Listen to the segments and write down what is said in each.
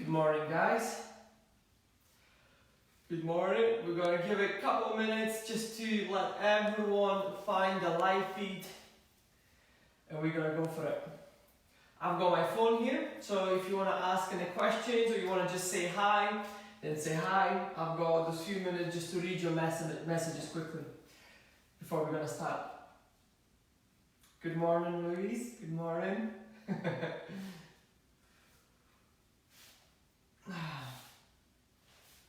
Good morning, guys. Good morning. We're going to give it a couple minutes just to let everyone find the live feed, and we're going to go for it. I've got my phone here, so if you want to ask any questions or you want to just say hi, then say hi. I've got those few minutes just to read your messages quickly before we're going to start. Good morning, Louise. Good morning.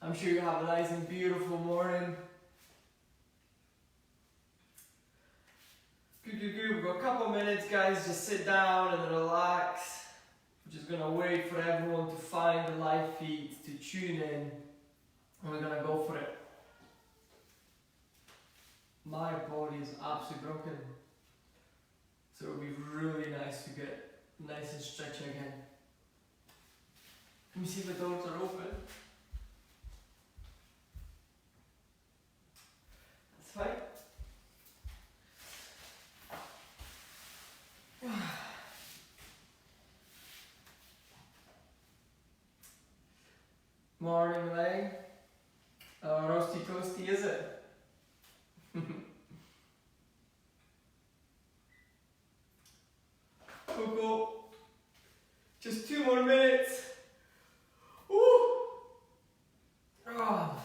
I'm sure you have a nice and beautiful morning. Good. We've got a couple minutes, guys. Just sit down and relax. We're just gonna wait for everyone to find the live feed, to tune in, and we're gonna go for it. My body is absolutely broken, so it'll be really nice to get nice and stretchy again. Let me see if the doors are open. That's fine. Morning, Lang. Roasty toasty, is it? Coco. Just 2 more minutes. Woo! Oh,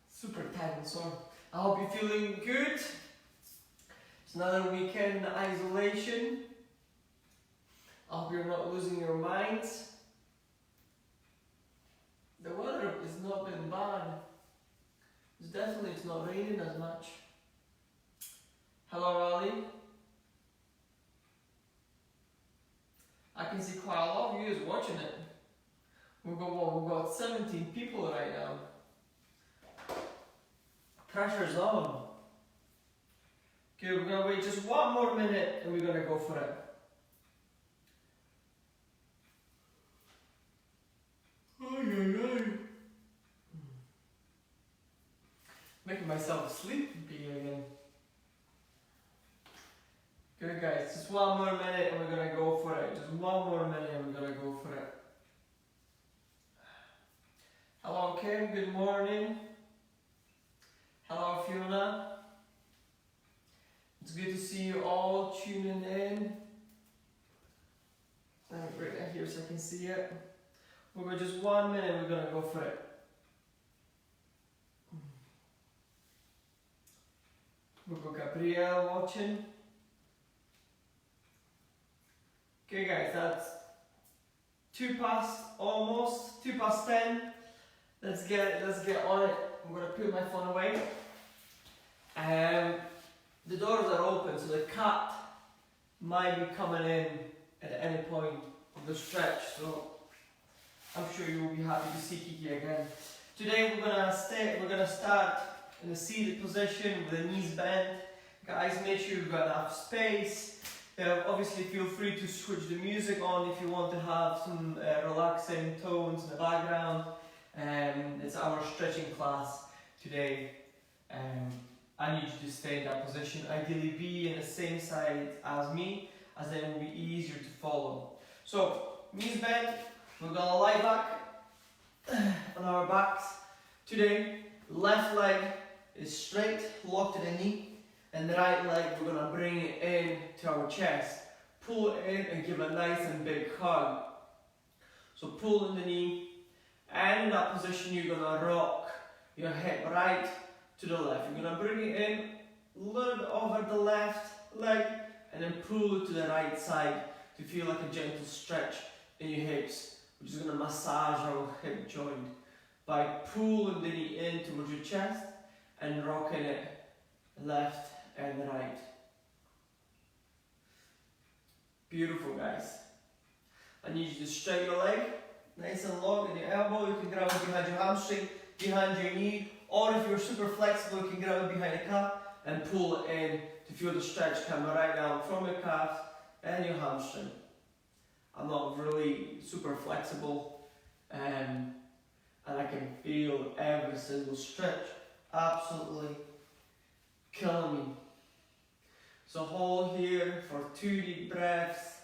super tense. So I hope you're feeling good. It's another weekend in isolation. I hope you're not losing your minds. The weather has not been bad. It's not raining as much. Hello, Ali. I can see quite a lot of you is watching it. We've got 17 people right now. Pressure's on. Okay, we're gonna wait just 1 more minute and we're gonna go for it. Making myself sleepy again. Good, guys, just 1 more minute and we're gonna go for it. Just 1 more minute and we're gonna go for it. Hello, Kim, good morning. Hello, Fiona. It's good to see you all tuning in. Let me bring that here so I can see it. We've got just 1 minute, we're gonna go for it. We've got Gabrielle watching. Okay, guys, that's 2 past 10. Let's get on it. I'm gonna put my phone away. The doors are open, so the cat might be coming in at any point of the stretch. So I'm sure you will be happy to see Kiki again. Today we're gonna start in a seated position with the knees bent. Guys, make sure you've got enough space. Obviously feel free to switch the music on if you want to have some relaxing tones in the background. It's our stretching class today. I need you to stay in that position. Ideally be in the same side as me, as then it will be easier to follow. So, knees bent, we're gonna lie back on our backs. Today, left leg is straight, locked to the knee. And the right leg, we're gonna bring it in to our chest. Pull it in and give a nice and big hug. So pull in the knee, and in that position you're gonna rock your hip right to the left. You're gonna bring it in a little bit over the left leg, and then pull it to the right side to feel like a gentle stretch in your hips, which is gonna massage our hip joint by pulling the knee in towards your chest and rocking it left and right. Beautiful, guys. I need you to straight your leg, nice and long in your elbow. You can grab it behind your hamstring, behind your knee, or if you're super flexible, you can grab it behind the calf and pull it in to feel the stretch come right down from your calf and your hamstring. I'm not really super flexible, and I can feel every single stretch absolutely killing me. So hold here for 2 deep breaths.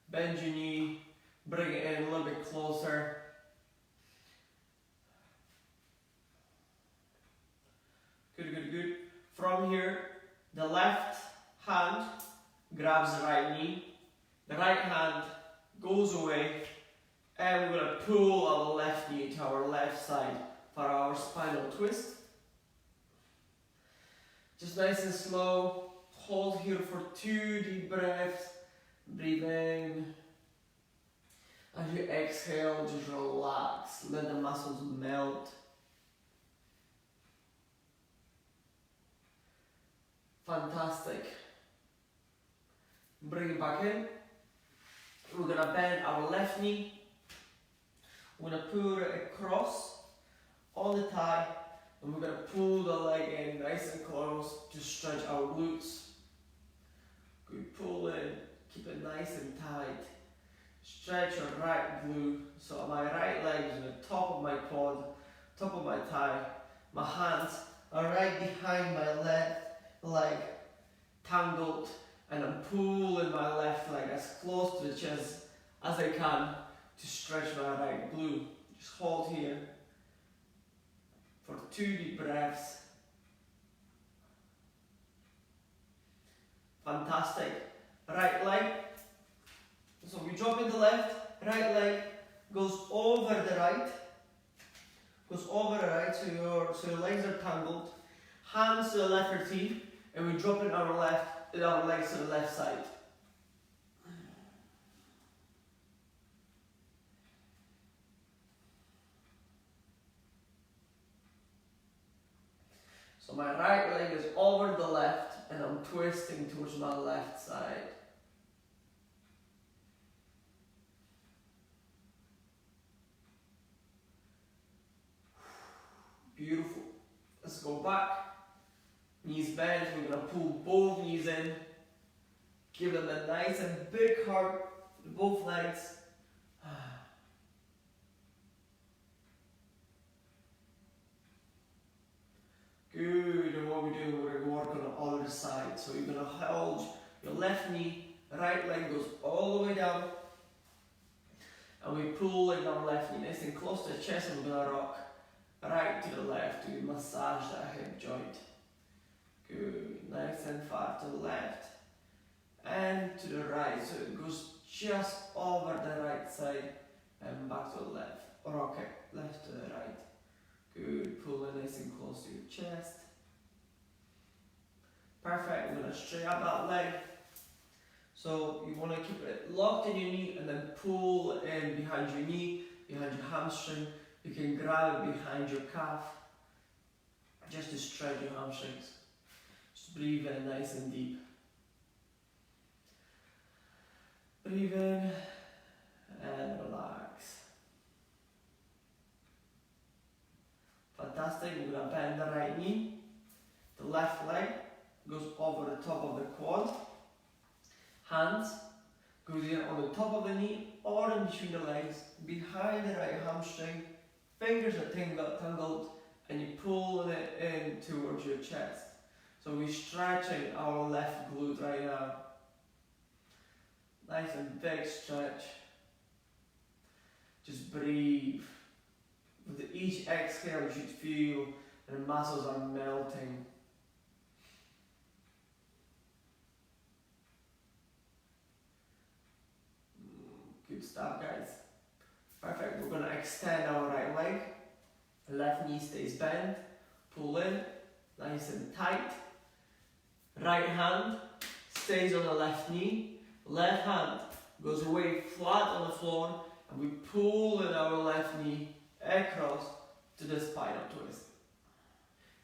Bend your knee, Bring it in a little bit closer. Good, good, good. From here, the left hand grabs the right knee. The right hand goes away, and we're going to pull our left knee to our left side for our spinal twist. Just nice and slow. Hold here for 2 deep breaths. Breathe in. As you exhale, just relax. Let the muscles melt. Fantastic. Bring it back in. We're going to bend our left knee. We're going to pull it across on the thigh. And we're going to pull the leg in nice and close to stretch our glutes. Good, pull in. Keep it nice and tight. Stretch your right glute. So my right leg is on the top of my quad, top of my thigh. My hands are right behind my left leg, tangled, and I'm pulling my left leg as close to the chest as I can to stretch my right glute. Just hold here for 2 deep breaths. Fantastic. Right leg. So we drop in the left, right leg goes over the right. Goes over the right, so your legs are tangled. Hands to the letter T, and we drop in our legs to the left side. So my right leg is over the left, and I'm twisting towards my left side. Beautiful. Let's go back. Knees bent. We're going to pull both knees in. Give them a nice and big hug to both legs. Good. And what we're doing, we're going to work on the other side. So you're going to hold your left knee, right leg goes all the way down. And we pull in our left knee nice and close to the chest, and we're going to rock right to the left to massage that hip joint. Good. Nice and far to the left and to the right. So it goes just over the right side and back to the left. Or okay, left to the right. Good. Pull it nice and close to your chest. Perfect. We're going to straighten up that leg. So you want to keep it locked in your knee and then pull in behind your knee, behind your hamstring. You can grab it behind your calf just to stretch your hamstrings. Just breathe in nice and deep. Breathe in and relax. Fantastic. We're going to bend the right knee. The left leg goes over the top of the quad. Hands goes either on the top of the knee or in between the legs, behind the right hamstring. Fingers are tangled, and you pull it in towards your chest. So we're stretching our left glute right now. Nice and big stretch. Just breathe. With each exhale, you should feel the muscles are melting. Good stuff, guys. Perfect. We're going to extend our right leg. Left knee stays bent. Pull in. Nice and tight. Right hand stays on the left knee. Left hand goes away flat on the floor. And we pull in our left knee across to the spinal twist.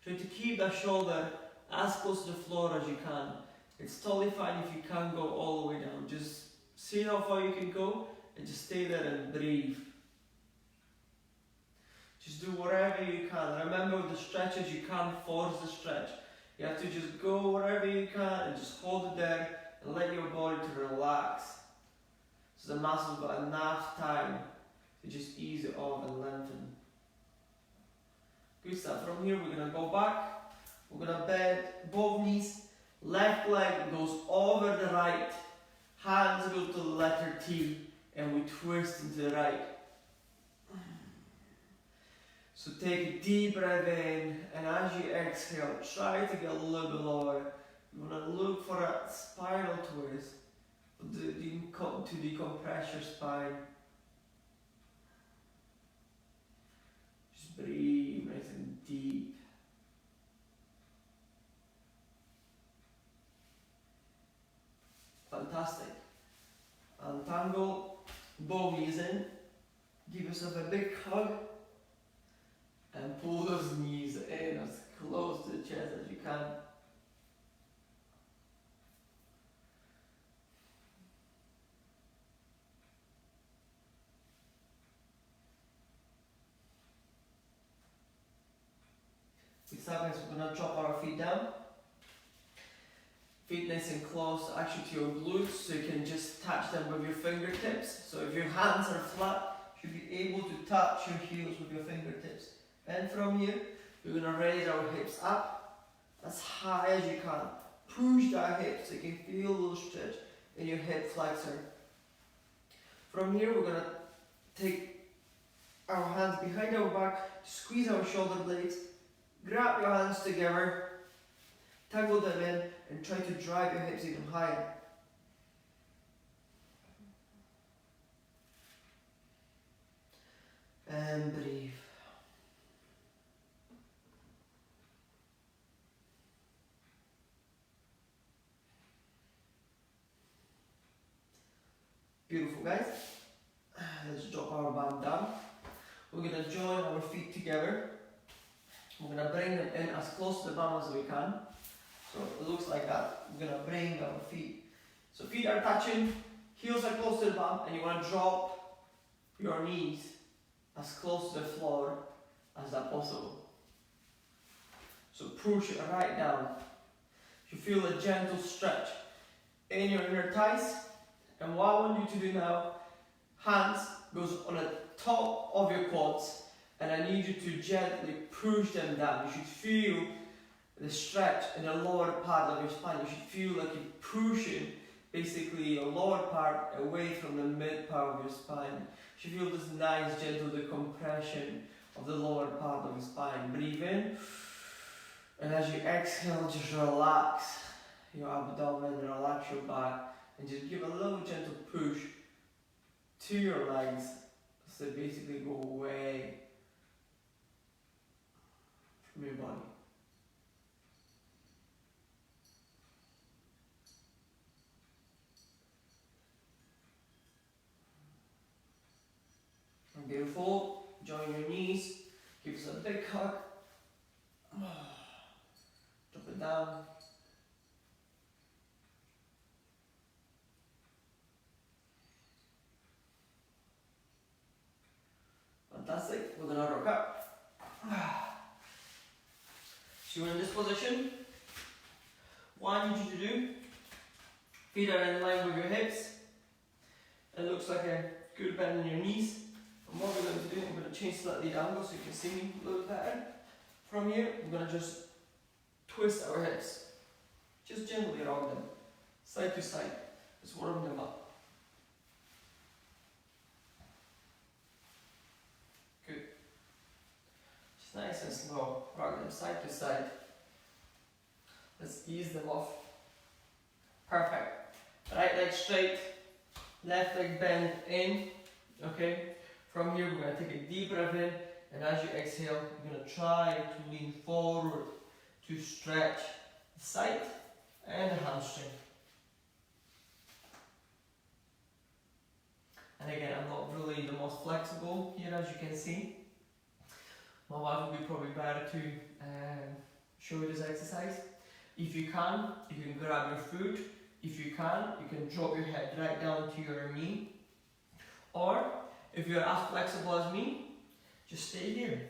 Try to keep the shoulder as close to the floor as you can. It's totally fine if you can't go all the way down. Just see how far you can go and just stay there and breathe. Just do whatever you can. Remember with the stretches, you can't force the stretch. You have to just go wherever you can and just hold it there and let your body to relax. So the muscles got enough time to just ease it off and lengthen. Good stuff. From here we're going to go back. We're going to bend both knees. Left leg goes over the right. Hands go to the letter T. and we twist into the right. So take a deep breath in, and as you exhale, try to get a little bit lower. You want to look for a spiral twist to decompress your spine. Just breathe nice and deep. Fantastic. Untangle, both knees in. Give yourself a big hug. And pull those knees in as close to the chest as you can. This happens, we're going to drop our feet down. Feet nice and close actually to your glutes, so you can just touch them with your fingertips. So if your hands are flat, you should be able to touch your heels with your fingertips. And from here, we're going to raise our hips up as high as you can. Push that hip so you can feel a little stretch in your hip flexor. From here, we're going to take our hands behind our back, squeeze our shoulder blades, grab your hands together, tangle them in, and try to drive your hips even higher. And breathe. Beautiful, guys. Let's drop our bum down. We're going to join our feet together. We're going to bring them in as close to the bum as we can. So it looks like that. We're going to bring our feet. So feet are touching, heels are close to the bum, and you want to drop your knees as close to the floor as that possible. So push it right down. You feel a gentle stretch in your inner thighs. And what I want you to do now, hands goes on the top of your quads, and I need you to gently push them down. You should feel the stretch in the lower part of your spine. You should feel like you're pushing basically your lower part away from the mid part of your spine. You should feel this nice gentle decompression of the lower part of your spine. Breathe in, and as you exhale, just relax your abdomen, relax your back, and just give a little gentle push to your legs so they basically go away from your body. And beautiful. Join your knees. Give us a big hug. Drop it down. Fantastic. We're going to rock up. So you're in this position. What I need you to do, feet are in line with your hips. It looks like a good bend in your knees. And what we're going to do, I'm going to change slightly the angle so you can see me a little better. From here, we're going to just twist our hips. Just gently rock them, side to side. Just warm them up. Good. Just nice and slow. Rock them side to side. Let's ease them off. Perfect. Right leg straight, left leg bend in. Okay. From here, we're going to take a deep breath in, and as you exhale, you're going to try to lean forward to stretch the side and the hamstring. And again, I'm not really the most flexible here, as you can see. My wife would be probably better to show you this exercise. If you can grab your foot. If you can drop your head right down to your knee. Or, if you're as flexible as me, just stay here.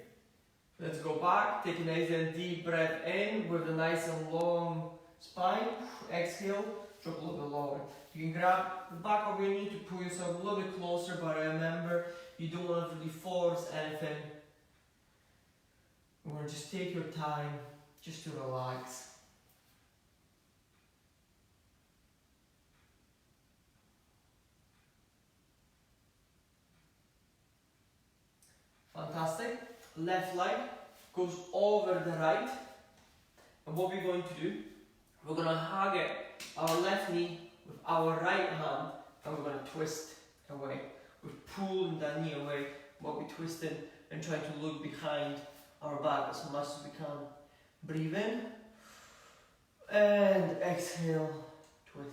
Let's go back, take a nice and deep breath in with a nice and long spine. Exhale, drop a little bit lower. You can grab the back of your knee to pull yourself a little bit closer, but remember, you don't want to really force anything. You want to just take your time, just to relax. Fantastic. Left leg goes over the right. And what we're going to do, we're going to hug it, our left knee with our right hand, and we're going to twist away. We're pulling the knee away while we're twisting and trying to look behind our back as much as we can. Breathe in and exhale, twist.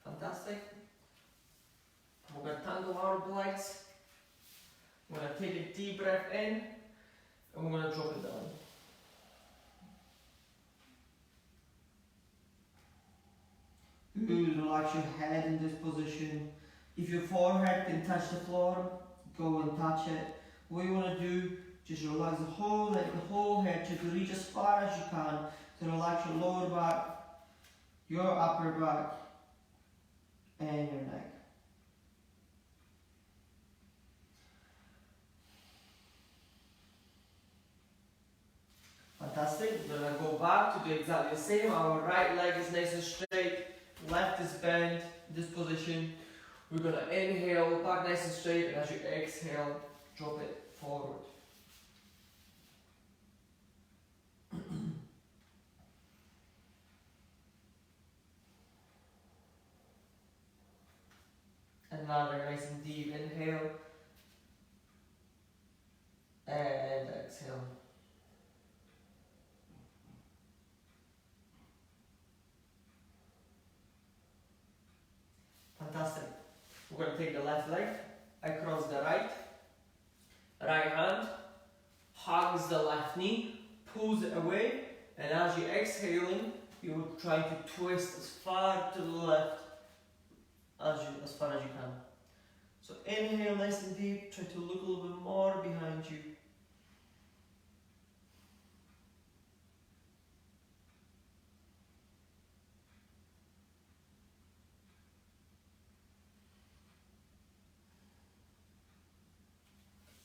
Fantastic. We're going to tangle our legs. We're going to take a deep breath in and we're going to drop it down. Good, relax your head in this position. If your forehead can touch the floor, go and touch it. What you want to do, just relax the whole neck, the whole head, just reach as far as you can to relax your lower back, your upper back, and your neck. Fantastic. We're going to go back to do exactly the same. Our right leg is nice and straight, left is bent in this position. We're going to inhale, back nice and straight, and as you exhale, drop it forward. Another nice and deep inhale, and exhale. Fantastic. We're going to take the left leg across the right. Right hand hugs the left knee, pulls it away, and as you're exhaling, you're trying to twist as far to the left as far as you can. So inhale nice and deep, try to look a little bit more behind you.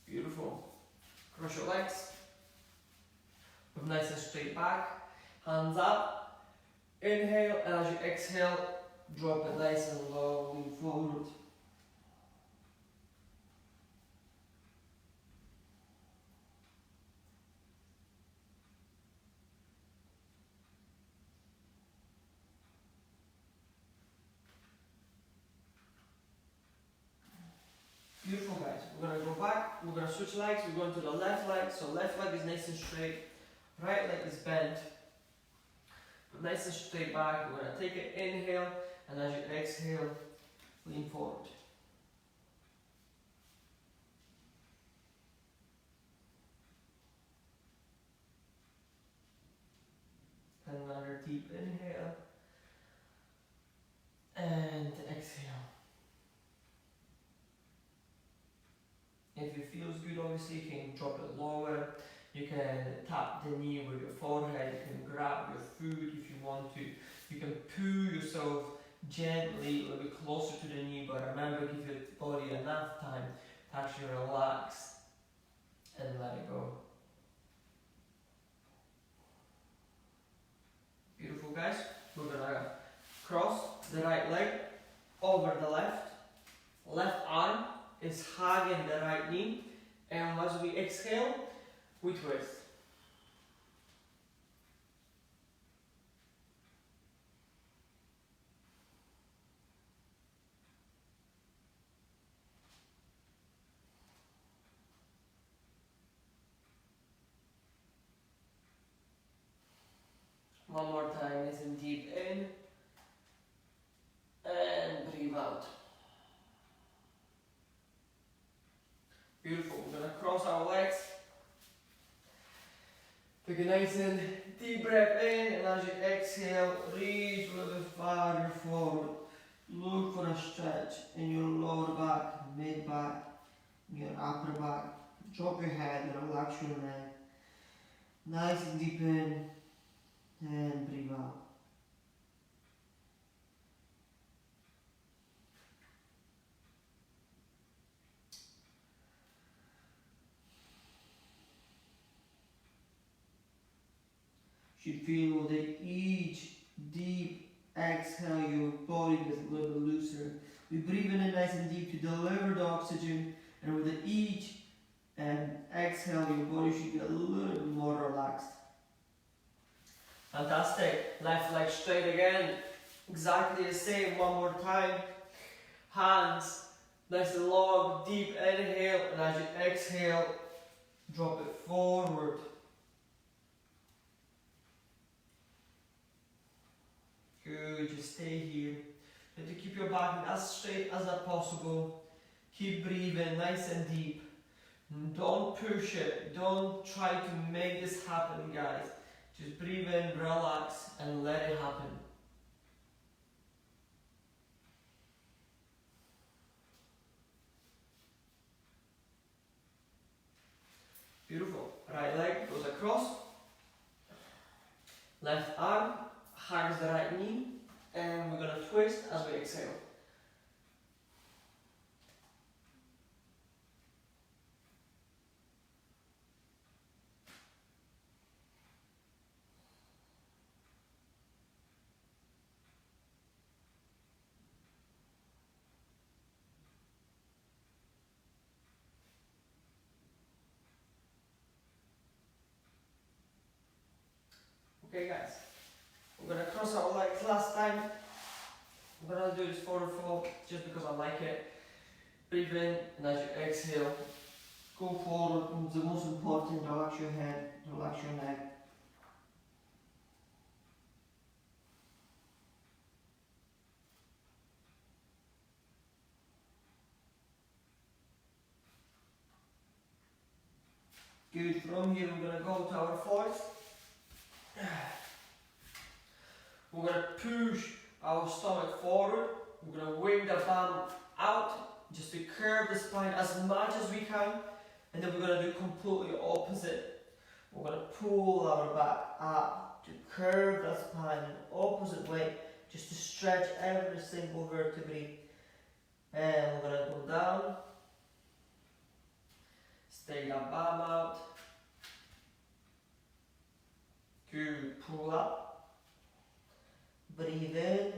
Beautiful. Cross your legs. With nice and straight back. Hands up. Inhale, and as you exhale, drop it nice and low, lean forward. Beautiful, guys. We're going to go back, we're going to switch legs, we're going to the left leg. So left leg is nice and straight, right leg is bent. Nice and straight back, we're going to take it, inhale, and as you exhale, lean forward. Another deep inhale, and exhale. If it feels good, obviously, you can drop it lower. You can tap the knee with your forehead. You can grab your food if you want to. You can pull yourself gently a little bit closer to the knee, but remember, give your body enough time to actually relax and let it go. Beautiful, guys. We're gonna cross the right leg over the left. Left arm is hugging the right knee, and as we exhale, we twist. One more time, nice and deep in, and breathe out. Beautiful. We're gonna cross our legs. Take a nice and deep breath in, and as you exhale, reach a little bit farther forward. Look for a stretch in your lower back, mid back, your upper back. Drop your head and relax your neck. Nice and deep in, and breathe out. should feel that each deep exhale, your body gets a little bit looser. We breathe in nice and deep to deliver the oxygen, and with each exhale, your body should get a little bit more relaxed. Fantastic. Left leg straight again. Exactly the same. One more time. Hands nice and long. Deep inhale, and as you exhale, drop it forward. Good. Just stay here. And to keep your back as straight as possible. Keep breathing nice and deep. Don't push it. Don't try to make this happen, guys. Just breathe in, relax, and let it happen. Beautiful. Right leg goes across. Left arm hugs the right knee. And we're going to twist as we exhale. Okay guys, we're going to cross our legs last time. We're going to do this forward fold just because I like it. Breathe in, and as you exhale, go forward. And the most important, relax your head, relax your neck. Good, from here we're going to go to our fourth. We're going to push our stomach forward. We're going to wing the bum out just to curve the spine as much as we can. And then we're going to do completely opposite. We're going to pull our back up to curve the spine in the opposite way, just to stretch every single vertebrae. And we're going to go down. Stay the bum out. Good, pull up. Breathe in.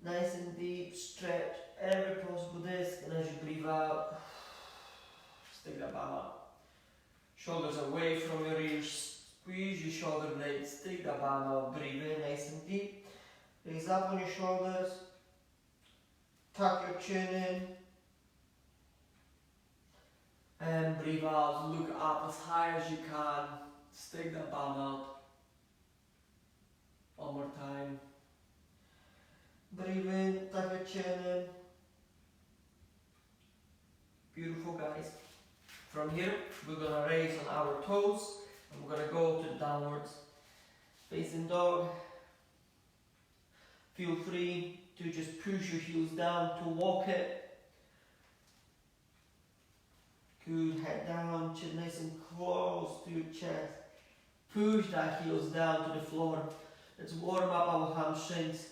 Nice and deep, stretch every possible disc, and as you breathe out, stick the bum up. Shoulders away from your ears, squeeze your shoulder blades, stick the bum out, breathe in nice and deep. Raise up on your shoulders, tuck your chin in, and breathe out, look up as high as you can, stick the bum out. One more time. Breathe in, tuck your chin in. Beautiful guys. From here, we're going to raise on our toes and we're going to go to downwards facing dog. Feel free to just push your heels down to walk it. Good, head down, chin nice and close to your chest. Push that heels down to the floor. Let's warm up our hamstrings.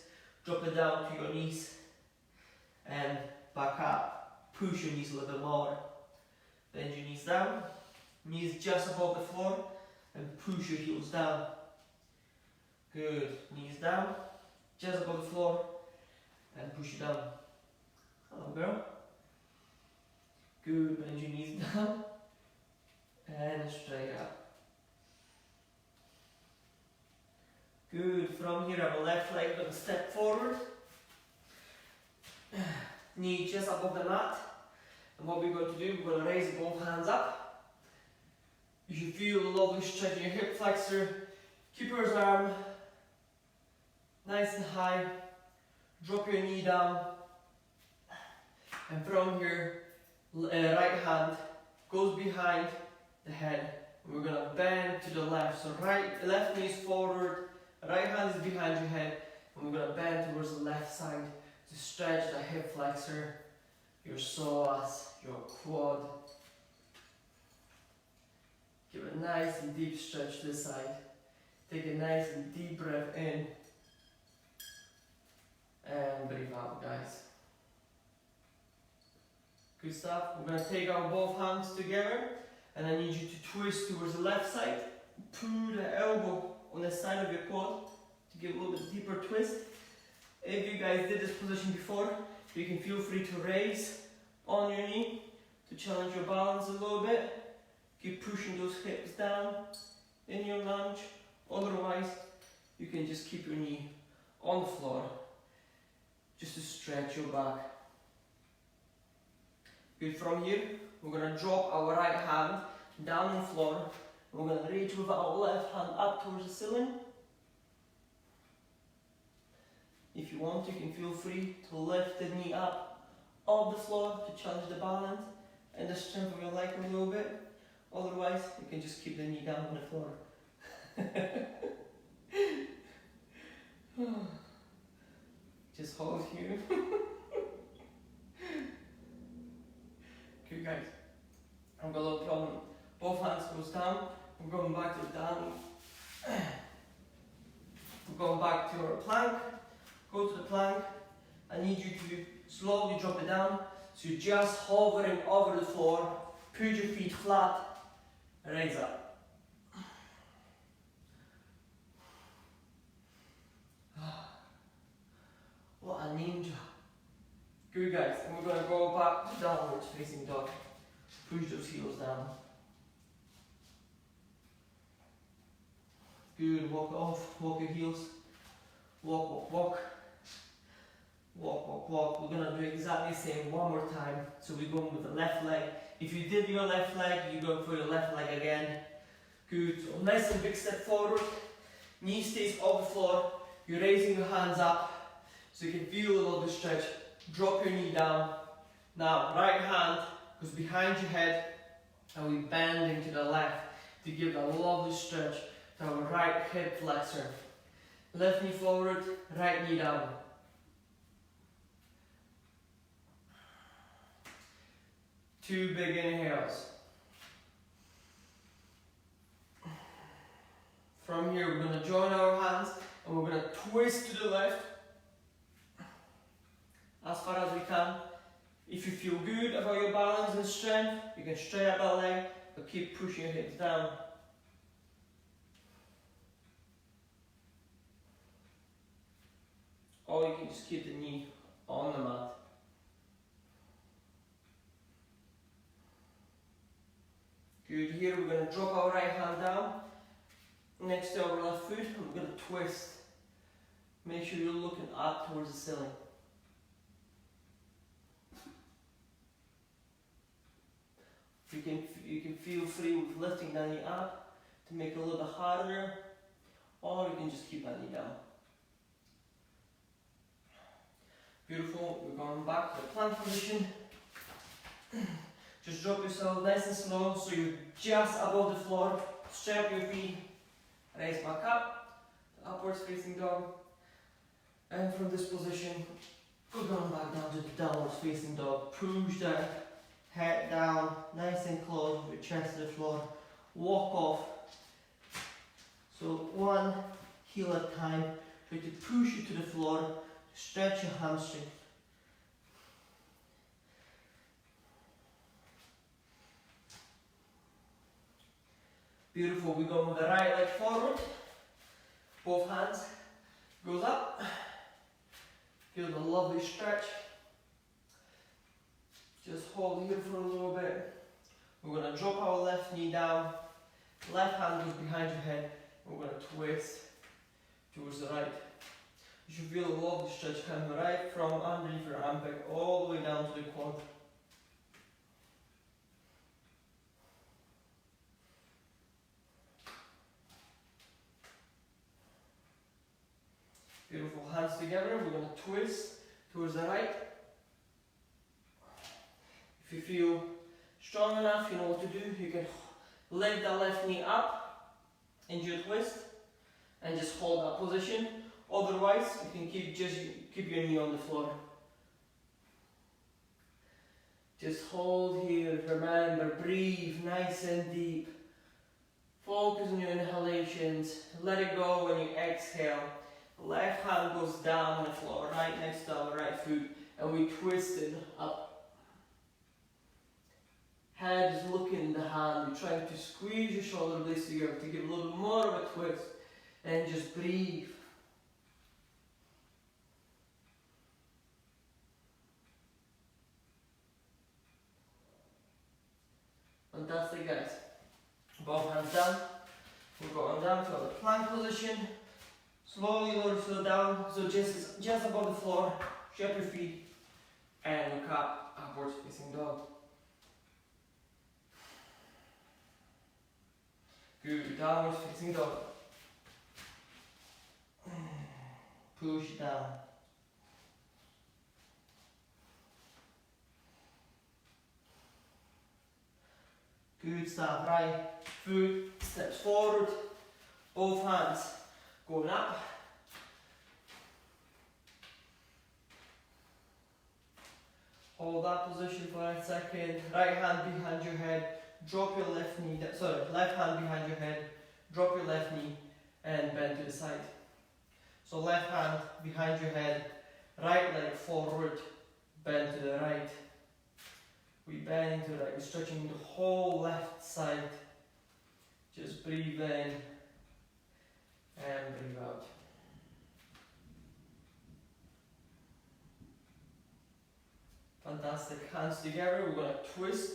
Drop it down to your knees and back up. Push your knees a little bit more. Bend your knees down, knees just above the floor, and push your heels down. Good, knees down, just above the floor, and push it down. Hello girl. Good, bend your knees down, and straight up. Good, from here our left leg going to step forward. Knee just above the mat. And what we're going to do, we're going to raise both hands up. You should feel a lovely stretch in your hip flexor. Keeper's arm, nice and high. Drop your knee down. And from here, right hand goes behind the head. And we're going to bend to the left. So left knee is forward, right hand is behind your head. And we're going to bend towards the left side to stretch the hip flexor, your psoas, your quad. Give a nice and deep stretch this side. Take a nice and deep breath in. And breathe out, guys. Good stuff. We're going to take our both hands together. And I need you to twist towards the left side. Pull the elbow on the side of your quad to give a little bit deeper twist. If you guys did this position before, you can feel free to raise on your knee to challenge your balance a little bit. Keep pushing those hips down in your lunge. Otherwise, you can just keep your knee on the floor just to stretch your back. Good. From here, we're going to drop our right hand down on the floor. We're going to reach with our left hand up towards the ceiling. If you want, you can feel free to lift the knee up off the floor to challenge the balance and the strength of your leg a little bit. Otherwise, you can just keep the knee down on the floor. Just hold here. Okay guys, I've got a little problem. Both hands goes down. We're going back to down. We're going back to our plank. Go to the plank. I need you to slowly drop it down. So you're just hovering over the floor. Put your feet flat. Raise up. What a ninja. Good guys, and we're going to go back to downwards facing dog. Push those heels down. Good, walk off, walk your heels. Walk, walk, walk. Walk, walk, walk. We're going to do exactly the same one more time. So we're going with the left leg. If you did your left leg, you go for your left leg again. Good, so nice and big step forward. Knee stays off the floor. You're raising your hands up so you can feel a little bit stretch. Drop your knee down. Now, right hand goes behind your head and we bend into the left to give a lovely stretch to our right hip flexor. Left knee forward, right knee down. Two big inhales. From here, we're going to join our hands and we're going to twist to the left as far as we can. If you feel good about your balance and strength, you can straight up that leg, but keep pushing your hips down. Or you can just keep the knee on the mat. Good. Here we're going to drop our right hand down next to our left foot and we're going to twist. Make sure you're looking up towards the ceiling. You can feel free with lifting that knee up to make it a little bit harder, or you can just keep that knee down. Beautiful. We're going back to the plank position. Just drop yourself nice and slow so you're just above the floor. Straight up your feet. Raise back up. Upwards facing dog. And from this position, we're going back down to the downwards facing dog. Push that head down, nice and close with your chest to the floor. Walk off. So one heel at a time. Try to push you to the floor. Stretch your hamstring. Beautiful. We go with the right leg forward. Both hands goes up. Feel the lovely stretch. Just hold here for a little bit. We're going to drop our left knee down. Left hand goes behind your head. We're going to twist towards the right. You should feel a lovely stretch coming right from underneath your armpit all the way down to the quad. Beautiful. Hands together. We're going to twist towards the right. If you feel strong enough, you know what to do. You can lift that left knee up into your twist and just hold that position. Otherwise, you can keep your knee on the floor. Just hold here. Remember, breathe nice and deep. Focus on your inhalations. Let it go when you exhale. Left hand goes down on the floor, right next to our right foot, and we twist it up. Head is looking in the hand. You're trying to squeeze your shoulder blades together to give a little bit more of a twist. and just breathe. Fantastic, guys. Both hands down. We've got them down to the plank position. Slowly lower the foot down, so just above the floor. Shape your feet and look up, upwards facing dog. Good, downwards facing dog. Push down. Good stuff, right foot steps forward, both hands going up. Hold that position for a second. Right hand behind your head, drop your left knee, left hand behind your head, drop your left knee and bend to the side. So left hand behind your head, right leg forward, bend to the right. We bend to the right, we're stretching the whole left side. Just breathe in and breathe out. Fantastic, hands together, we're going to twist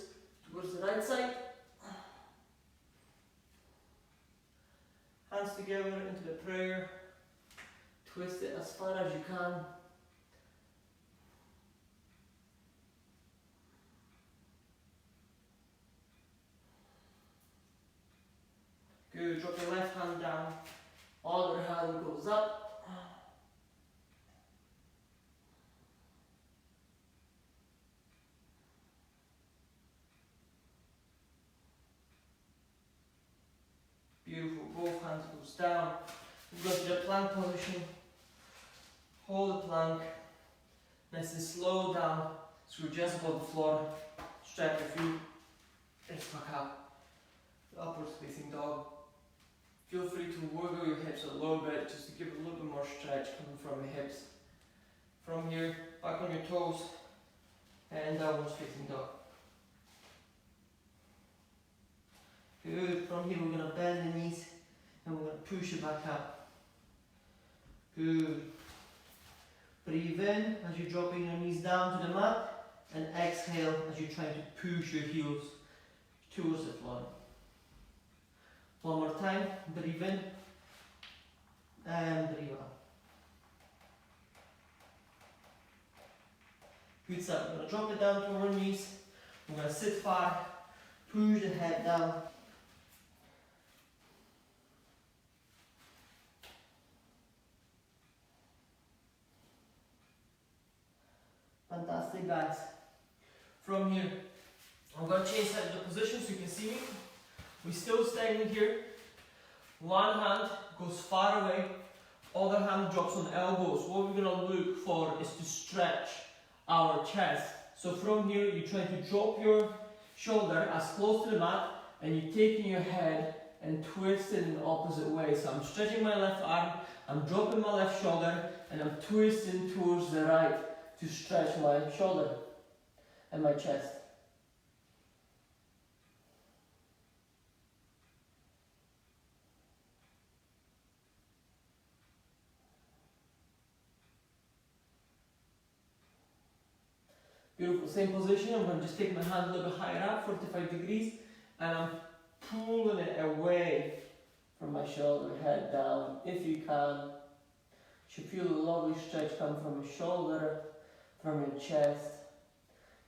towards the right side. Hands together into the prayer. Twist it as far as you can. Good, drop your left hand down, other hand goes up. Beautiful, both hands goes down. We go to the plank position, hold the plank, nice and slow down, so we're just above the floor, stretch your feet, lift back up, upwards facing dog. Feel free to wiggle your hips a little bit, just to give a little bit more stretch coming from the hips. From here, back on your toes, and downwards facing dog. Good, from here we're going to bend the knees, and we're going to push it back up. Good. Breathe in as you're dropping your knees down to the mat, and exhale as you're trying to push your heels towards the floor. One more time, breathe in and breathe out. Good stuff. We're going to drop it down to our knees. We're going to sit far, push the head down. Fantastic, guys. From here, I'm going to change the position so you can see me. We're still standing here. One hand goes far away, other hand drops on elbows. What we're going to look for is to stretch our chest. So from here, you're trying to drop your shoulder as close to the mat, and you're taking your head and twisting in the opposite way. So I'm stretching my left arm, I'm dropping my left shoulder, and I'm twisting towards the right to stretch my shoulder and my chest. Beautiful, same position. I'm going to just take my hand a little bit higher up, 45 degrees, and I'm pulling it away from my shoulder, head down. If you can, you should feel a lovely stretch come from your shoulder, from your chest.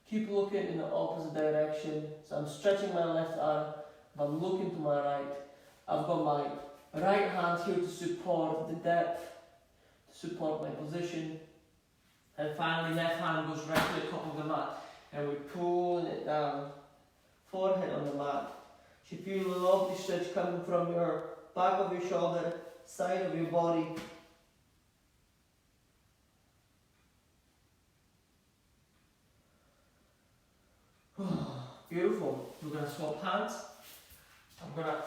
Keep looking in the opposite direction. So I'm stretching my left arm, but I'm looking to my right. I've got my right hand here to support the depth, to support my position. And finally, left hand goes right to the top of the mat, and we're pulling it down, forehead on the mat. You should feel a lovely stretch coming from your back of your shoulder, side of your body. Beautiful. We're going to swap hands. I'm going to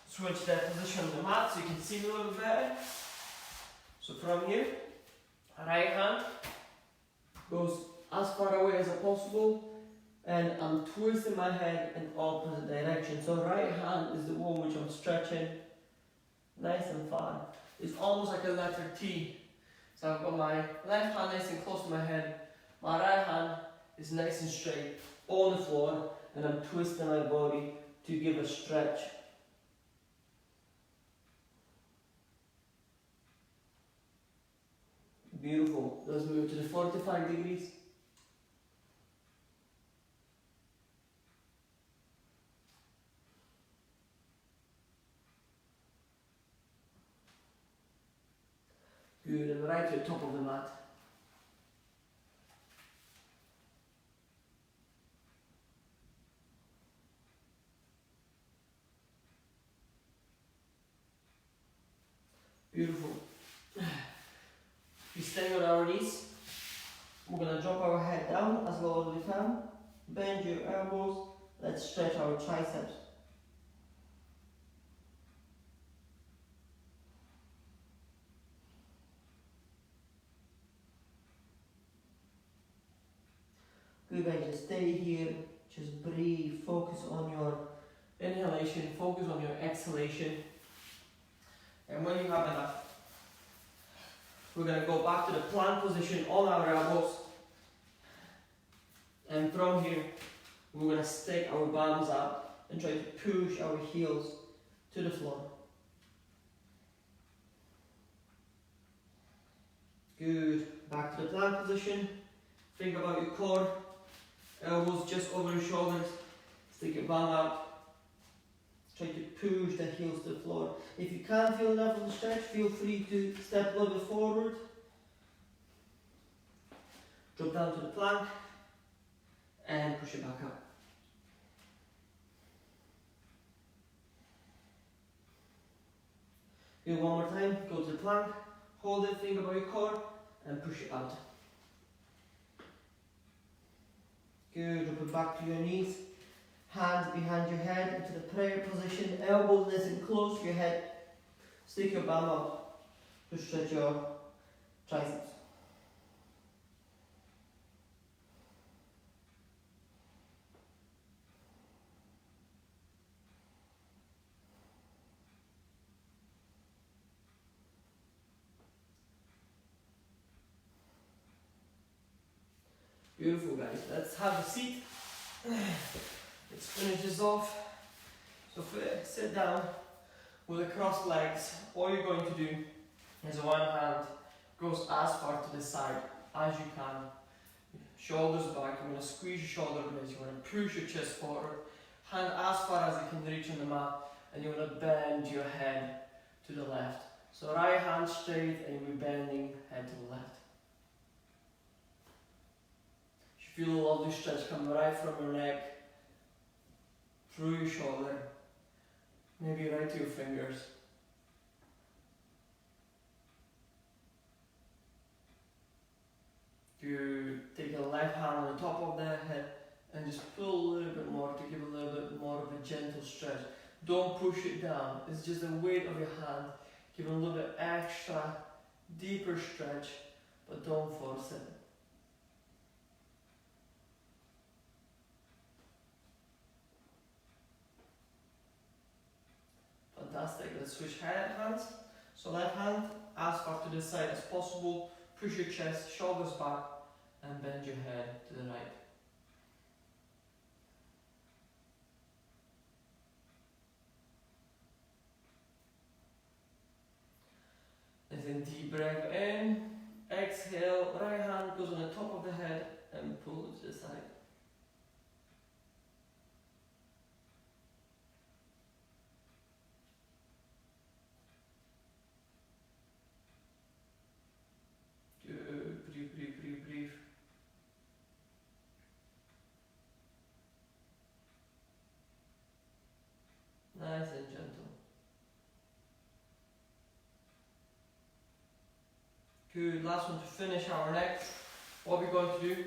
switch that position on the mat so you can see me a little bit better. So from here, right hand goes as far away as possible, and I'm twisting my head in opposite direction. So right hand is the one which I'm stretching, nice and far. It's almost like a letter T. So I've got my left hand nice and close to my head, my right hand is nice and straight on the floor, and I'm twisting my body to give a stretch. Beautiful. Let's move to the 45 degrees. Good, and right to the top of the mat. Beautiful. We're staying on our knees. We're going to drop our head down as low as we can. Bend your elbows. Let's stretch our triceps. Good guys, just stay here. Just breathe. Focus on your inhalation. Focus on your exhalation. And when you have enough, we're going to go back to the plank position on our elbows. And from here, we're going to stick our palms up and try to push our heels to the floor. Good. Back to the plank position. Think about your core. Elbows just over your shoulders. Stick your palm out. Try to push the heels to the floor. If you can't feel enough of the stretch, feel free to step a little bit forward. Drop down to the plank and push it back up. Do one more time. Go to the plank, hold it, think about your core, and push it out. Good. Drop it back to your knees. Hands behind your head into the prayer position. Elbows nice and close to your head. Stick your bum up to stretch your triceps. Beautiful guys. Let's have a seat. Let's finish this off. So sit down with the crossed legs. All you're going to do is one hand goes as far to the side as you can. Shoulders back. You want to squeeze your shoulder blades. You want to push your chest forward. Hand as far as you can reach on the mat. And you want to bend your head to the left. So right hand straight and you're bending head to the left. You feel a lovely stretch coming right from your neck, through your shoulder, maybe right to your fingers. You take your left hand on the top of the head and just pull a little bit more to give a little bit more of a gentle stretch. Don't push it down, it's just the weight of your hand. Give it a little bit extra, deeper stretch, but don't force it. Fantastic. Let's switch hands. So left hand as far to the side as possible. Push your chest, shoulders back, and bend your head to the right. And then deep breath in. Exhale. Right hand goes on the top of the head and pull it to the side. Breathe. Nice and gentle. Good. Last one to finish our neck. What we're going to do,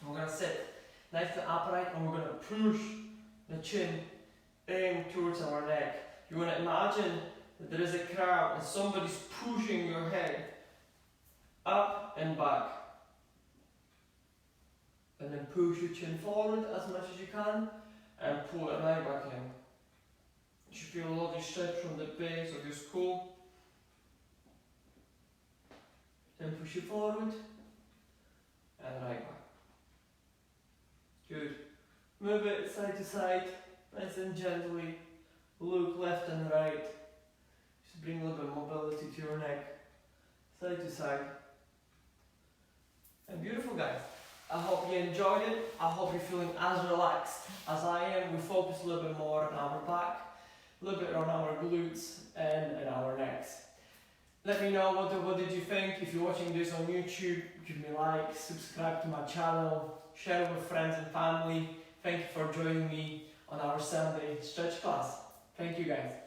we're going to sit nice and upright and we're going to push the chin in towards our neck. You want to imagine that there is a crowd and somebody's pushing your head up and back. And then push your chin forward as much as you can and pull it right back in. You should feel a lovely stretch from the base of your skull. Then push it forward and right back. Good. Move it side to side, nice and gently. Look left and right. Just bring a little bit of mobility to your neck, side to side. And beautiful, guys. I hope you enjoyed it. I hope you're feeling as relaxed as I am. We focus a little bit more on our back, a little bit on our glutes and our necks. Let me know what did you think. If you're watching this on YouTube, give me a like, subscribe to my channel, share it with friends and family. Thank you for joining me on our Sunday stretch class. Thank you, guys.